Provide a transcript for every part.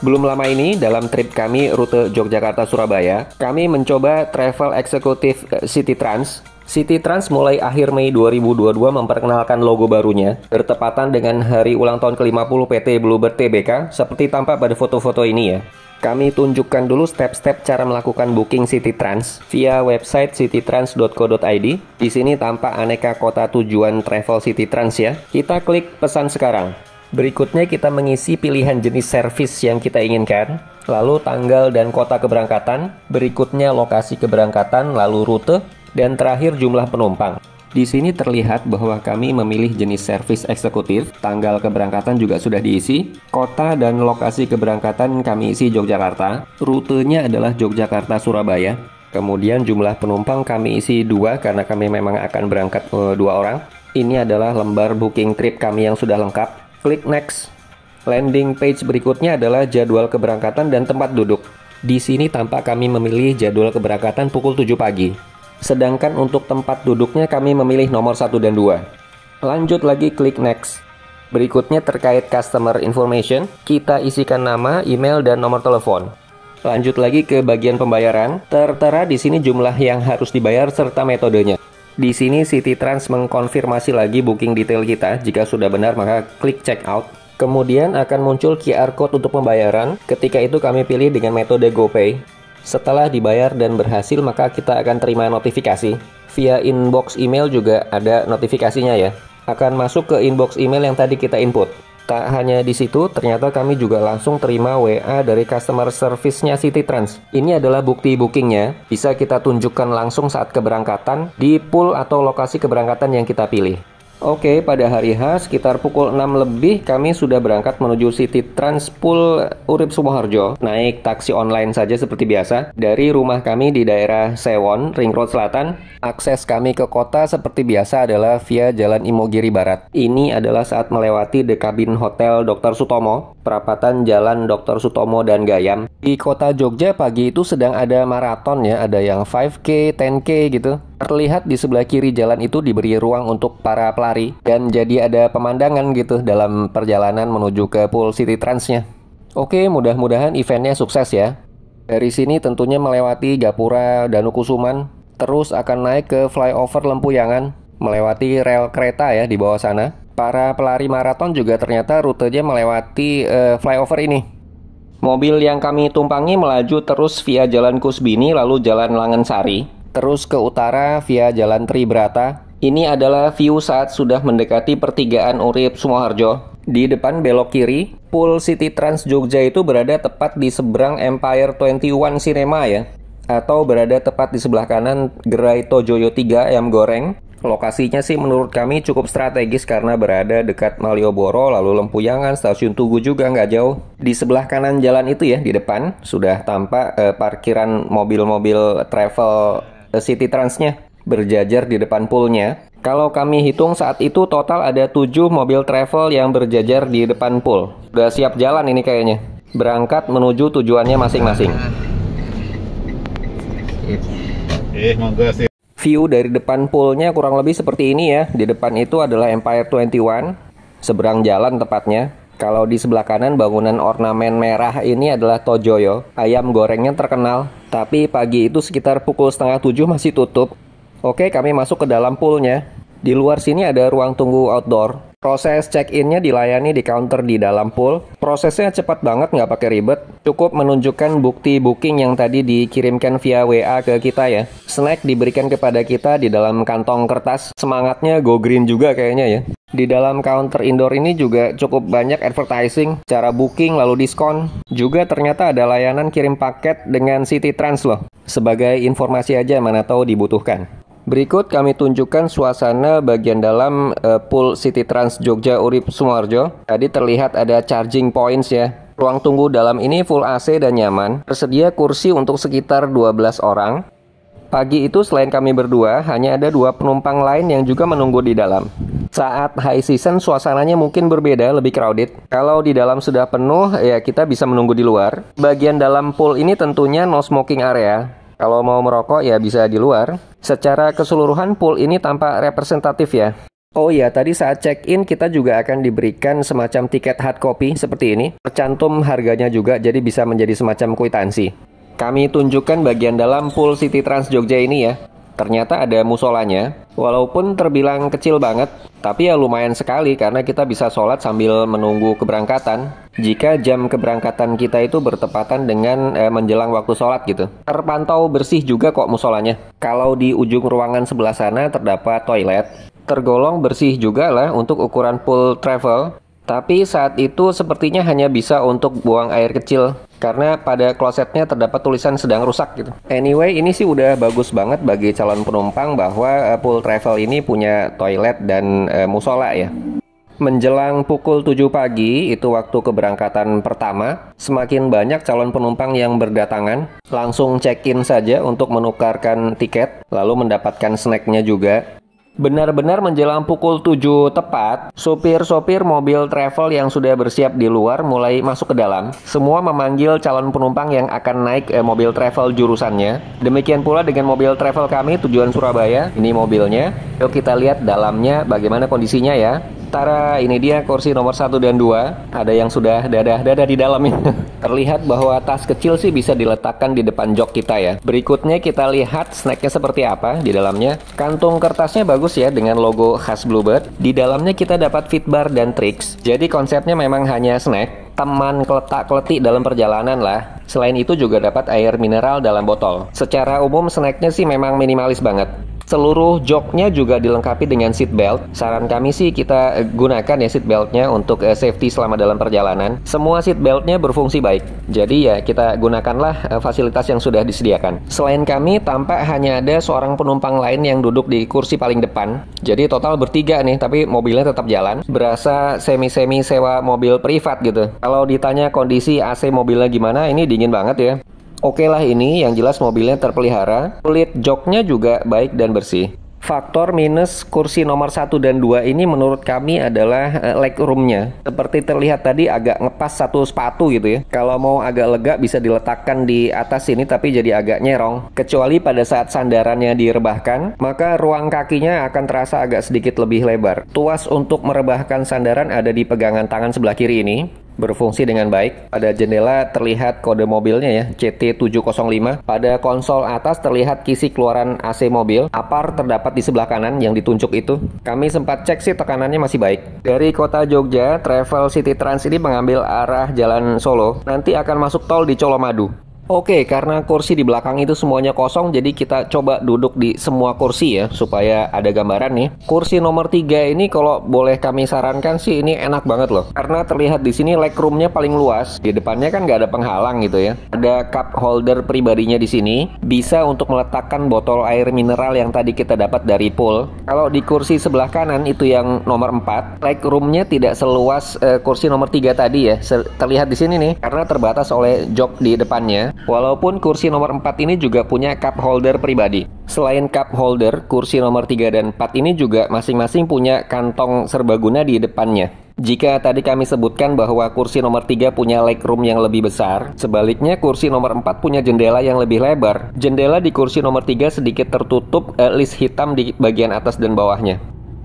Belum lama ini, dalam trip kami rute Yogyakarta-Surabaya, kami mencoba travel eksekutif City Trans. City Trans mulai akhir Mei 2022 memperkenalkan logo barunya, bertepatan dengan hari ulang tahun ke-50 PT Bluebird Tbk, seperti tampak pada foto-foto ini ya. Kami tunjukkan dulu step-step cara melakukan booking City Trans via website citytrans.co.id. Di sini tampak aneka kota tujuan travel City Trans ya. Kita klik pesan sekarang. Berikutnya kita mengisi pilihan jenis servis yang kita inginkan, lalu tanggal dan kota keberangkatan, berikutnya lokasi keberangkatan, lalu rute, dan terakhir jumlah penumpang. Di sini terlihat bahwa kami memilih jenis servis eksekutif, tanggal keberangkatan juga sudah diisi, kota dan lokasi keberangkatan kami isi Yogyakarta, rutenya adalah Yogyakarta-Surabaya, kemudian jumlah penumpang kami isi 2 karena kami memang akan berangkat 2 orang. Ini adalah lembar booking trip kami yang sudah lengkap. Klik next. Landing page berikutnya adalah jadwal keberangkatan dan tempat duduk. Di sini tampak kami memilih jadwal keberangkatan pukul 7 pagi. Sedangkan untuk tempat duduknya kami memilih nomor 1 dan 2. Lanjut lagi klik next. Berikutnya terkait customer information, kita isikan nama, email, dan nomor telepon. Lanjut lagi ke bagian pembayaran. Tertera di sini jumlah yang harus dibayar serta metodenya. Di sini City Trans mengkonfirmasi lagi booking detail kita. Jika sudah benar maka klik check out. Kemudian akan muncul QR code untuk pembayaran. Ketika itu kami pilih dengan metode GoPay. Setelah dibayar dan berhasil, maka kita akan terima notifikasi. Via inbox email juga ada notifikasinya ya. Akan masuk ke inbox email yang tadi kita input. Tak hanya di situ, ternyata kami juga langsung terima WA dari customer service-nya City Trans. Ini adalah bukti bookingnya. Bisa kita tunjukkan langsung saat keberangkatan di pool atau lokasi keberangkatan yang kita pilih. Oke, pada hari H sekitar pukul 6 lebih kami sudah berangkat menuju City Trans Pool Urip Sumoharjo. Naik taksi online saja seperti biasa. Dari rumah kami di daerah Sewon, Ring Road Selatan. Akses kami ke kota seperti biasa adalah via Jalan Imogiri Barat. Ini adalah saat melewati The Cabin Hotel Dr. Sutomo, perapatan Jalan Dr. Sutomo dan Gayam. Di kota Jogja pagi itu sedang ada maraton ya, ada yang 5K, 10K gitu. Terlihat di sebelah kiri jalan itu diberi ruang untuk para pelari dan jadi ada pemandangan gitu dalam perjalanan menuju ke pool City Transnya. Oke, mudah-mudahan eventnya sukses ya. Dari sini tentunya melewati Gapura Danukusuman, terus akan naik ke flyover Lempuyangan, melewati rel kereta ya di bawah sana. Para pelari maraton juga ternyata rutenya melewati flyover ini. Mobil yang kami tumpangi melaju terus via Jalan Kusbini lalu Jalan Langensari. Terus ke utara via Jalan Tribrata. Ini adalah view saat sudah mendekati pertigaan Urip Sumoharjo. Di depan belok kiri, pool City Trans Jogja itu berada tepat di seberang Empire 21 Cinema ya. Atau berada tepat di sebelah kanan Gerai Tojoyo 3 Ayam Goreng. Lokasinya sih menurut kami cukup strategis karena berada dekat Malioboro, lalu Lempuyangan, Stasiun Tugu juga nggak jauh. Di sebelah kanan jalan itu ya, di depan, sudah tampak parkiran mobil-mobil travel City Transnya berjajar di depan poolnya. Kalau kami hitung saat itu total ada 7 mobil travel yang berjajar di depan pool. Udah siap jalan ini kayaknya. Berangkat menuju tujuannya masing-masing. View dari depan poolnya kurang lebih seperti ini ya. Di depan itu adalah Empire 21, seberang jalan tepatnya. Kalau di sebelah kanan bangunan ornamen merah ini adalah Tojoyo. Ayam gorengnya terkenal. Tapi pagi itu sekitar pukul 6:30 masih tutup. Oke, kami masuk ke dalam poolnya. Di luar sini ada ruang tunggu outdoor. Proses check-in-nya dilayani di counter di dalam pool. Prosesnya cepat banget, nggak pakai ribet. Cukup menunjukkan bukti booking yang tadi dikirimkan via WA ke kita ya. Snack diberikan kepada kita di dalam kantong kertas. Semangatnya go green juga kayaknya ya. Di dalam counter indoor ini juga cukup banyak advertising, cara booking lalu diskon. Juga ternyata ada layanan kirim paket dengan City Trans loh. Sebagai informasi aja, mana tahu dibutuhkan. Berikut kami tunjukkan suasana bagian dalam pool City Trans Jogja Urip Sumoharjo. Tadi terlihat ada charging points ya. Ruang tunggu dalam ini full AC dan nyaman. Tersedia kursi untuk sekitar 12 orang. Pagi itu selain kami berdua, hanya ada 2 penumpang lain yang juga menunggu di dalam. Saat high season suasananya mungkin berbeda, lebih crowded. Kalau di dalam sudah penuh, ya kita bisa menunggu di luar. Bagian dalam pool ini tentunya no smoking area. Kalau mau merokok ya bisa di luar. Secara keseluruhan pool ini tampak representatif ya. Oh iya, tadi saat check-in kita juga akan diberikan semacam tiket hard copy seperti ini. Tercantum harganya juga, jadi bisa menjadi semacam kwitansi. Kami tunjukkan bagian dalam pool City Trans Jogja ini ya. Ternyata ada musolanya, walaupun terbilang kecil banget, tapi ya lumayan sekali karena kita bisa sholat sambil menunggu keberangkatan. Jika jam keberangkatan kita itu bertepatan dengan menjelang waktu sholat gitu. Terpantau bersih juga kok musolanya. Kalau di ujung ruangan sebelah sana terdapat toilet. Tergolong bersih juga lah untuk ukuran pool travel. Tapi saat itu sepertinya hanya bisa untuk buang air kecil. Karena pada klosetnya terdapat tulisan sedang rusak gitu. Anyway, ini sih udah bagus banget bagi calon penumpang bahwa pool travel ini punya toilet dan musola ya. Menjelang pukul 7 pagi, itu waktu keberangkatan pertama, semakin banyak calon penumpang yang berdatangan. Langsung check-in saja untuk menukarkan tiket, lalu mendapatkan snacknya juga. Benar-benar menjelang pukul 7 tepat, sopir-sopir mobil travel yang sudah bersiap di luar mulai masuk ke dalam. Semua memanggil calon penumpang yang akan naik mobil travel jurusannya. Demikian pula dengan mobil travel kami tujuan Surabaya. Ini mobilnya. Yuk kita lihat dalamnya bagaimana kondisinya ya. Tara, ini dia kursi nomor 1 dan 2. Ada yang sudah dadah-dadah di dalamnya. Terlihat bahwa tas kecil sih bisa diletakkan di depan jok kita ya. Berikutnya kita lihat snacknya seperti apa di dalamnya. Kantung kertasnya bagus ya dengan logo khas Bluebird. Di dalamnya kita dapat fitbar dan tricks. Jadi konsepnya memang hanya snack. Teman keletak-keletik dalam perjalanan lah. Selain itu juga dapat air mineral dalam botol. Secara umum snacknya sih memang minimalis banget. Seluruh joknya juga dilengkapi dengan seat belt. Saran kami sih kita gunakan ya seat beltnya untuk safety selama dalam perjalanan. Semua seat beltnya berfungsi baik. Jadi ya kita gunakanlah fasilitas yang sudah disediakan. Selain kami, tampak hanya ada seorang penumpang lain yang duduk di kursi paling depan. Jadi total bertiga nih, tapi mobilnya tetap jalan. Berasa semi-semi sewa mobil privat gitu. Kalau ditanya kondisi AC mobilnya gimana, ini dingin banget ya. Oke lah, ini yang jelas mobilnya terpelihara. Kulit joknya juga baik dan bersih. Faktor minus kursi nomor 1 dan 2 ini menurut kami adalah legroomnya. Seperti terlihat tadi agak ngepas satu sepatu gitu ya. Kalau mau agak lega bisa diletakkan di atas sini, tapi jadi agak nyerong. Kecuali pada saat sandarannya direbahkan, maka ruang kakinya akan terasa agak sedikit lebih lebar. Tuas untuk merebahkan sandaran ada di pegangan tangan sebelah kiri ini. Berfungsi dengan baik. Pada jendela terlihat kode mobilnya ya, CT705. Pada konsol atas terlihat kisi keluaran AC mobil. Apar terdapat di sebelah kanan yang ditunjuk itu. Kami sempat cek sih tekanannya masih baik. Dari kota Jogja, Travel City Trans ini mengambil arah Jalan Solo. Nanti akan masuk tol di Colomadu. Oke, karena kursi di belakang itu semuanya kosong, jadi kita coba duduk di semua kursi ya, supaya ada gambaran nih. Kursi nomor 3 ini kalau boleh kami sarankan sih ini enak banget loh. Karena terlihat di sini legroomnya paling luas. Di depannya kan nggak ada penghalang gitu ya. Ada cup holder pribadinya di sini. Bisa untuk meletakkan botol air mineral yang tadi kita dapat dari pool. Kalau di kursi sebelah kanan itu yang nomor 4, legroomnya tidak seluas kursi nomor 3 tadi ya. Terlihat di sini nih, karena terbatas oleh jok di depannya. Walaupun kursi nomor 4 ini juga punya cup holder pribadi. Selain cup holder, kursi nomor 3 dan 4 ini juga masing-masing punya kantong serbaguna di depannya. Jika tadi kami sebutkan bahwa kursi nomor 3 punya legroom yang lebih besar, sebaliknya kursi nomor 4 punya jendela yang lebih lebar. Jendela di kursi nomor 3 sedikit tertutup list hitam di bagian atas dan bawahnya.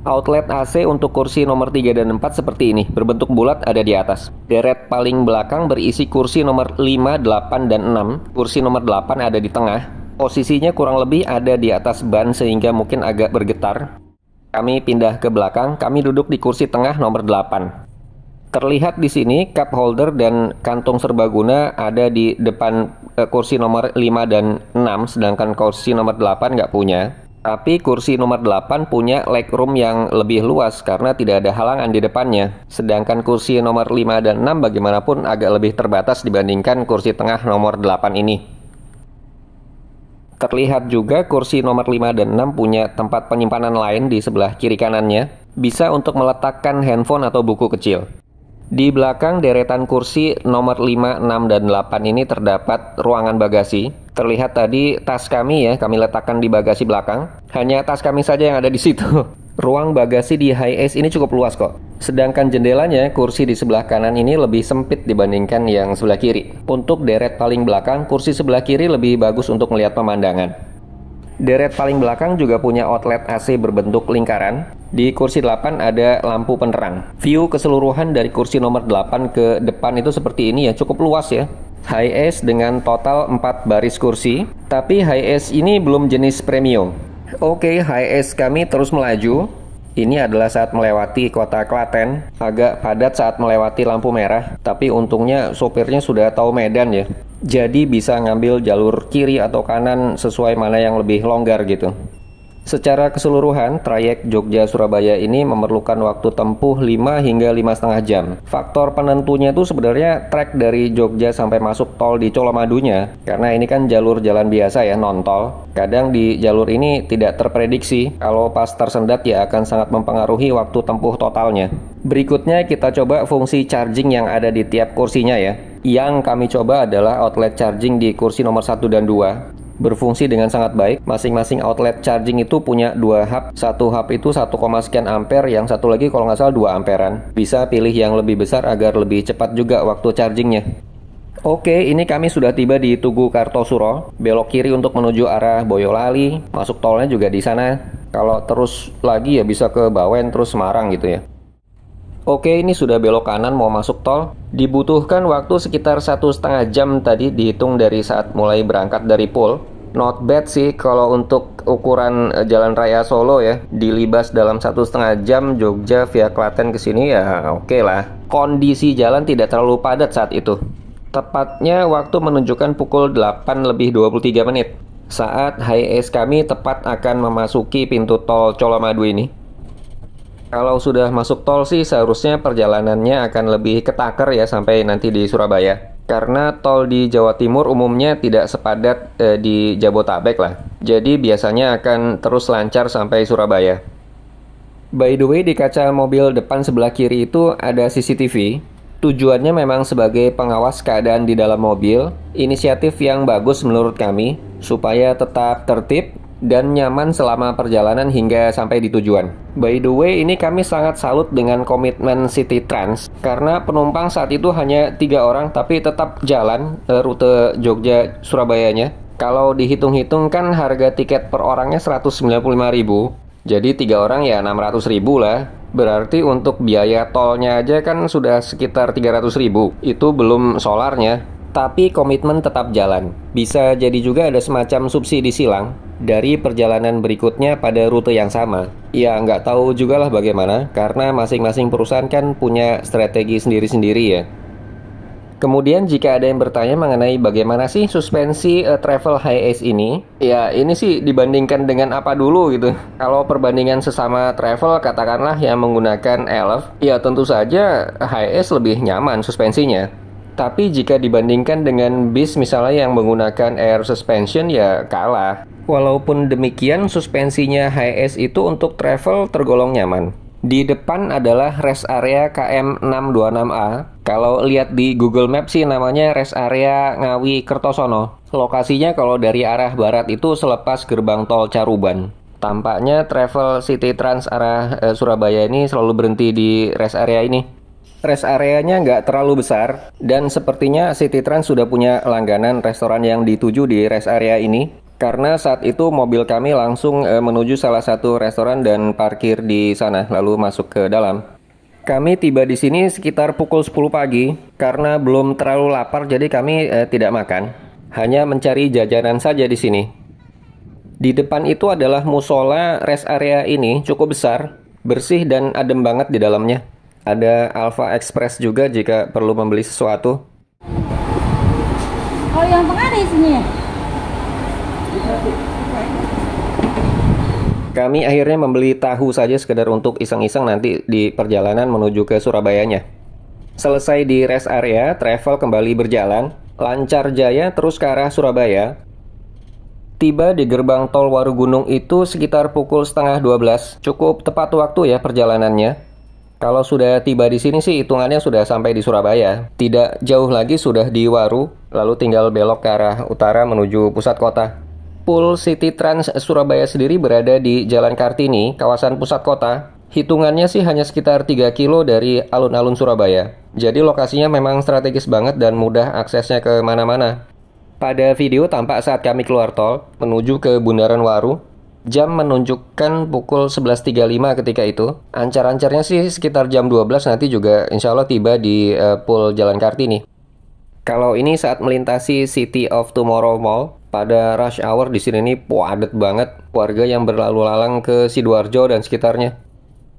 Outlet AC untuk kursi nomor 3 dan 4 seperti ini, berbentuk bulat ada di atas. Deret paling belakang berisi kursi nomor 5, 8, dan 6. Kursi nomor 8 ada di tengah. Posisinya kurang lebih ada di atas ban sehingga mungkin agak bergetar. Kami pindah ke belakang, kami duduk di kursi tengah nomor 8. Terlihat di sini cup holder dan kantung serbaguna ada di depan kursi nomor 5 dan 6, sedangkan kursi nomor 8 nggak punya. Tapi kursi nomor 8 punya legroom yang lebih luas karena tidak ada halangan di depannya. Sedangkan kursi nomor 5 dan 6 bagaimanapun agak lebih terbatas dibandingkan kursi tengah nomor 8 ini. Terlihat juga kursi nomor 5 dan 6 punya tempat penyimpanan lain di sebelah kiri kanannya. Bisa untuk meletakkan handphone atau buku kecil. Di belakang deretan kursi nomor 5, 6, dan 8 ini terdapat ruangan bagasi. Terlihat tadi tas kami ya, kami letakkan di bagasi belakang. Hanya tas kami saja yang ada di situ. Ruang bagasi di Hiace ini cukup luas kok. Sedangkan jendelanya, kursi di sebelah kanan ini lebih sempit dibandingkan yang sebelah kiri. Untuk deret paling belakang, kursi sebelah kiri lebih bagus untuk melihat pemandangan. Deret paling belakang juga punya outlet AC berbentuk lingkaran. Di kursi 8 ada lampu penerang. View keseluruhan dari kursi nomor 8 ke depan itu seperti ini ya, cukup luas ya. Hi-Ace dengan total 4 baris kursi, tapi Hi-Ace ini belum jenis premium. Oke, Hi-Ace kami terus melaju. Ini adalah saat melewati kota Klaten, agak padat saat melewati lampu merah, tapi untungnya sopirnya sudah tahu medan ya. Jadi bisa ngambil jalur kiri atau kanan sesuai mana yang lebih longgar gitu. Secara keseluruhan, trayek Jogja-Surabaya ini memerlukan waktu tempuh 5 hingga 5,5 jam. Faktor penentunya itu sebenarnya trek dari Jogja sampai masuk tol di Colomadunya. Karena ini kan jalur jalan biasa ya, non-tol. Kadang di jalur ini tidak terprediksi. Kalau pas tersendat ya akan sangat mempengaruhi waktu tempuh totalnya. Berikutnya kita coba fungsi charging yang ada di tiap kursinya ya. Yang kami coba adalah outlet charging di kursi nomor 1 dan 2. Berfungsi dengan sangat baik. Masing-masing outlet charging itu punya 2 hub. Satu hub itu 1, sekian ampere, yang satu lagi kalau nggak salah 2 amperan. Bisa pilih yang lebih besar agar lebih cepat juga waktu chargingnya. Oke, ini kami sudah tiba di Tugu Kartosuro. Belok kiri untuk menuju arah Boyolali. Masuk tolnya juga di sana. Kalau terus lagi ya bisa ke Bawen terus Semarang gitu ya. Oke, ini sudah belok kanan mau masuk tol. Dibutuhkan waktu sekitar 1,5 jam tadi dihitung dari saat mulai berangkat dari Pool. Not bad sih kalau untuk ukuran jalan raya Solo ya. Dilibas dalam 1,5 jam Jogja via Klaten ke sini ya oke lah. Kondisi jalan tidak terlalu padat saat itu. Tepatnya waktu menunjukkan pukul 8:23 saat Hi-Ace kami tepat akan memasuki pintu tol Colomadu ini. Kalau sudah masuk tol sih seharusnya perjalanannya akan lebih ketaker ya sampai nanti di Surabaya. Karena tol di Jawa Timur umumnya tidak sepadat di Jabotabek lah. Jadi biasanya akan terus lancar sampai Surabaya. By the way, di kaca mobil depan sebelah kiri itu ada CCTV. Tujuannya memang sebagai pengawas keadaan di dalam mobil. Inisiatif yang bagus menurut kami, supaya tetap tertib dan nyaman selama perjalanan hingga sampai di tujuan. By the way, ini kami sangat salut dengan komitmen City Trans karena penumpang saat itu hanya 3 orang tapi tetap jalan rute Jogja-Surabayanya. Kalau dihitung-hitung kan harga tiket per orangnya 195.000. Jadi 3 orang ya 600.000 lah. Berarti untuk biaya tolnya aja kan sudah sekitar 300.000. Itu belum solarnya. Tapi komitmen tetap jalan. Bisa jadi juga ada semacam subsidi silang dari perjalanan berikutnya pada rute yang sama. Ya nggak tahu juga lah bagaimana, karena masing-masing perusahaan kan punya strategi sendiri-sendiri ya. Kemudian jika ada yang bertanya mengenai bagaimana sih suspensi travel Hi-Ace ini, ya ini sih dibandingkan dengan apa dulu gitu. Kalau perbandingan sesama travel katakanlah yang menggunakan Elf, ya tentu saja Hi-Ace lebih nyaman suspensinya. Tapi jika dibandingkan dengan bis misalnya yang menggunakan air suspension ya kalah. Walaupun demikian suspensinya Hi-Ace itu untuk travel tergolong nyaman. Di depan adalah rest area KM 626A. Kalau lihat di Google Maps sih namanya rest area Ngawi Kertosono. Lokasinya kalau dari arah barat itu selepas gerbang tol Caruban. Tampaknya travel City Trans arah Surabaya ini selalu berhenti di rest area ini. Rest areanya nggak terlalu besar, dan sepertinya City Trans sudah punya langganan restoran yang dituju di rest area ini. Karena saat itu mobil kami langsung menuju salah satu restoran dan parkir di sana, lalu masuk ke dalam. Kami tiba di sini sekitar pukul 10 pagi, karena belum terlalu lapar jadi kami tidak makan. Hanya mencari jajanan saja di sini. Di depan itu adalah musola rest area ini, cukup besar, bersih dan adem banget di dalamnya. Ada Alfa Express juga jika perlu membeli sesuatu. Oh, yang tengah ada isinya. Kami akhirnya membeli tahu saja sekedar untuk iseng-iseng nanti di perjalanan menuju ke Surabayanya. Selesai di rest area, travel kembali berjalan, lancar jaya terus ke arah Surabaya. Tiba di gerbang tol Warugunung itu sekitar pukul 11:30. Cukup tepat waktu ya perjalanannya. Kalau sudah tiba di sini sih hitungannya sudah sampai di Surabaya. Tidak jauh lagi sudah di Waru, lalu tinggal belok ke arah utara menuju pusat kota. Pool City Trans Surabaya sendiri berada di Jalan Kartini, kawasan pusat kota. Hitungannya sih hanya sekitar 3 kilo dari alun-alun Surabaya. Jadi lokasinya memang strategis banget dan mudah aksesnya ke mana-mana. Pada video tampak saat kami keluar tol menuju ke Bundaran Waru. Jam menunjukkan pukul 11.35 ketika itu. Ancar-ancarnya sih sekitar jam 12 nanti juga insya Allah tiba di Pool Jalan Kartini. Kalau ini saat melintasi City of Tomorrow Mall, pada rush hour di sini nih padat banget warga yang berlalu lalang ke Sidoarjo dan sekitarnya.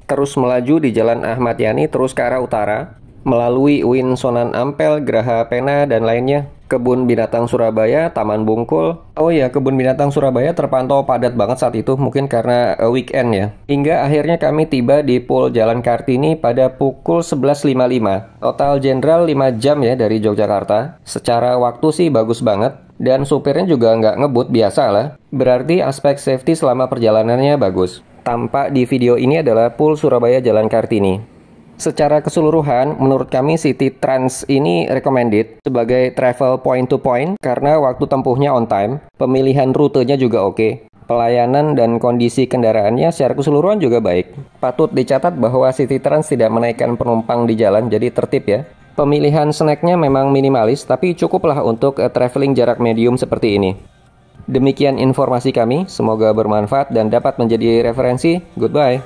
Terus melaju di Jalan Ahmad Yani terus ke arah utara, melalui UIN Sunan Ampel, Geraha Pena, dan lainnya. Kebun Binatang Surabaya, Taman Bungkul. Oh ya, Kebun Binatang Surabaya terpantau padat banget saat itu, mungkin karena weekend ya. Hingga akhirnya kami tiba di Pool Jalan Kartini pada pukul 11.55. Total general 5 jam ya dari Yogyakarta. Secara waktu sih bagus banget. Dan supirnya juga nggak ngebut, biasa lah. Berarti aspek safety selama perjalanannya bagus. Tampak di video ini adalah Pool Surabaya Jalan Kartini. Secara keseluruhan, menurut kami City Trans ini recommended sebagai travel point to point karena waktu tempuhnya on time, pemilihan rutenya juga oke, pelayanan dan kondisi kendaraannya secara keseluruhan juga baik. Patut dicatat bahwa City Trans tidak menaikkan penumpang di jalan, jadi tertib ya. Pemilihan snacknya memang minimalis, tapi cukuplah untuk traveling jarak medium seperti ini. Demikian informasi kami, semoga bermanfaat dan dapat menjadi referensi. Goodbye.